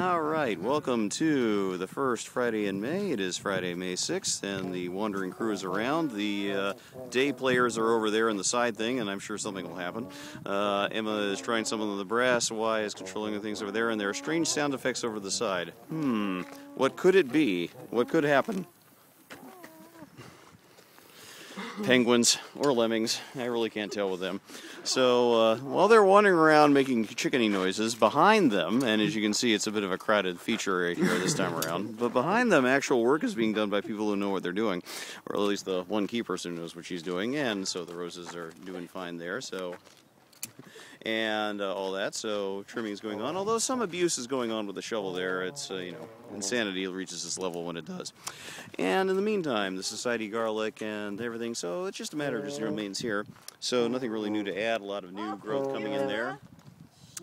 All right, welcome to the first Friday in May. It is Friday, May 6th, and the wandering crew is around. The day players are over there in the side thing, and I'm sure something will happen. Emma is trying something on the brass. Y is controlling the things over there, and there are strange sound effects over the side. What could it be? What could happen? Penguins or lemmings. I really can't tell with them. So while they're wandering around making chickeny noises, behind them, and as you can see, it's a bit of a crowded feature right here this time around, but behind them, actual work is being done by people who know what they're doing, or at least the one key person knows what she's doing, and so the roses are doing fine there. So. And all that, so trimming is going on. Although some abuse is going on with the shovel there, it's insanity reaches this level when it does. And in the meantime, the society garlic and everything, so it's just a matter of just remains here. So nothing really new to add. A lot of new growth coming in there,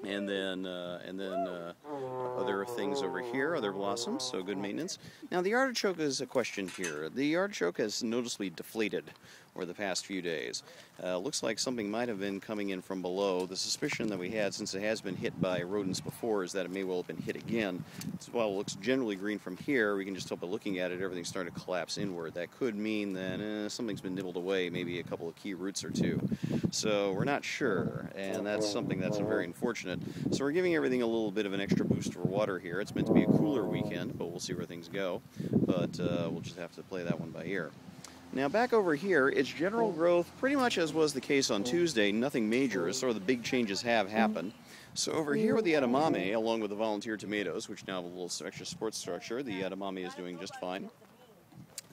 and then other things over here, other blossoms. So good maintenance. Now the artichoke is a question here. The artichoke has noticeably deflated over the past few days. Looks like something might have been coming in from below. The suspicion that we had, since it has been hit by rodents before, is that it may well have been hit again. While it looks generally green from here, we can just tell by looking at it, everything's starting to collapse inward. That could mean that something's been nibbled away, maybe a couple of key roots or two. So we're not sure, and that's something that's very unfortunate. So we're giving everything a little bit of an extra boost for water here. It's meant to be a cooler weekend, but we'll see where things go. But we'll just have to play that one by ear. Now back over here, it's general growth, pretty much as was the case on Tuesday. Nothing major, sort of the big changes have happened. So over here with the edamame, along with the volunteer tomatoes, which now have a little extra support structure, the edamame is doing just fine.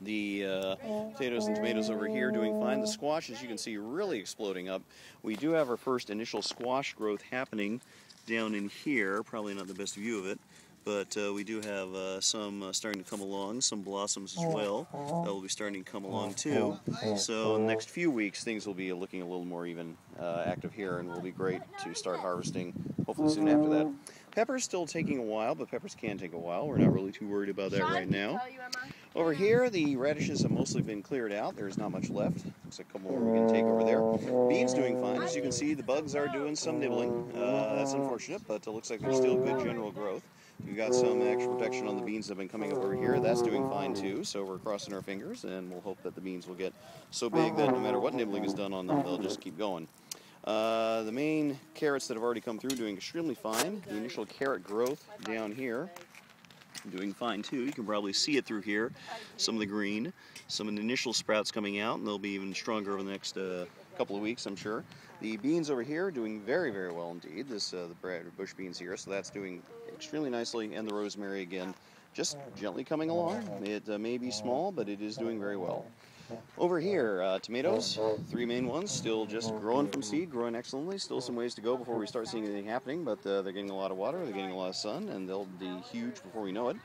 The potatoes and tomatoes over here doing fine. The squash, as you can see, really exploding up. We do have our first initial squash growth happening down in here. Probably not the best view of it, but we do have some starting to come along, some blossoms as well that will be starting to come along too. So in the next few weeks things will be looking a little more even active here, and will be great to start harvesting hopefully soon after that. Peppers still taking a while, but peppers can take a while. We're not really too worried about that right now. Over here, the radishes have mostly been cleared out. There's not much left. Looks like a couple more we can take over there. Beans doing fine. As you can see, the bugs are doing some nibbling. That's unfortunate, but it looks like there's still good general growth. We've got some extra protection on the beans that have been coming up over here. That's doing fine too, so we're crossing our fingers, and we'll hope that the beans will get so big that no matter what nibbling is done on them, they'll just keep going. The main carrots that have already come through doing extremely fine. The initial carrot growth down here doing fine too. You can probably see it through here. Some of the green, some of the initial sprouts coming out, and they'll be even stronger over the next couple of weeks, I'm sure. The beans over here doing very, very well indeed. This the bush beans here, so that's doing extremely nicely, and the rosemary again, just gently coming along. It may be small, but it is doing very well. Over here, tomatoes, three main ones, still just growing from seed, growing excellently. Still some ways to go before we start seeing anything happening, but they're getting a lot of water, they're getting a lot of sun, and they'll be huge before we know it.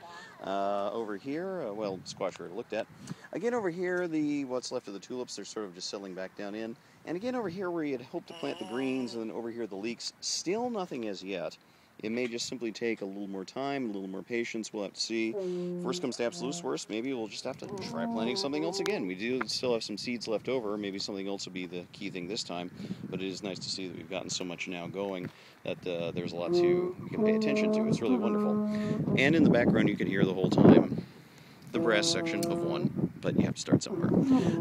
Over here, well, squash we already looked at. Again, over here, what's left of the tulips, they're sort of just settling back down in. And again, over here where you had hoped to plant the greens, and then over here the leeks, still nothing as yet. It may just simply take a little more time, a little more patience. We'll have to see. Worst comes to absolute worst, maybe we'll just have to try planting something else again. We do still have some seeds left over. Maybe something else will be the key thing this time. But it is nice to see that we've gotten so much now going that there's a lot we can pay attention to. It's really wonderful. And in the background, you can hear the whole time the brass section of one, but you have to start somewhere.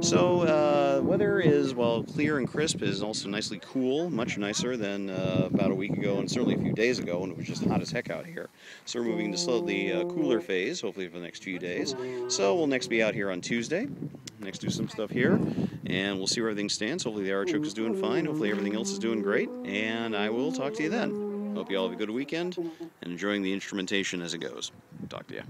So weather is, while clear and crisp, is also nicely cool, much nicer than about a week ago, and certainly a few days ago when it was just hot as heck out here. So we're moving to slightly cooler phase, hopefully for the next few days. So we'll next be out here on Tuesday, next do some stuff here, and we'll see where everything stands. Hopefully the artichoke is doing fine, hopefully everything else is doing great, and I will talk to you then. Hope you all have a good weekend, and enjoying the instrumentation as it goes. Talk to you.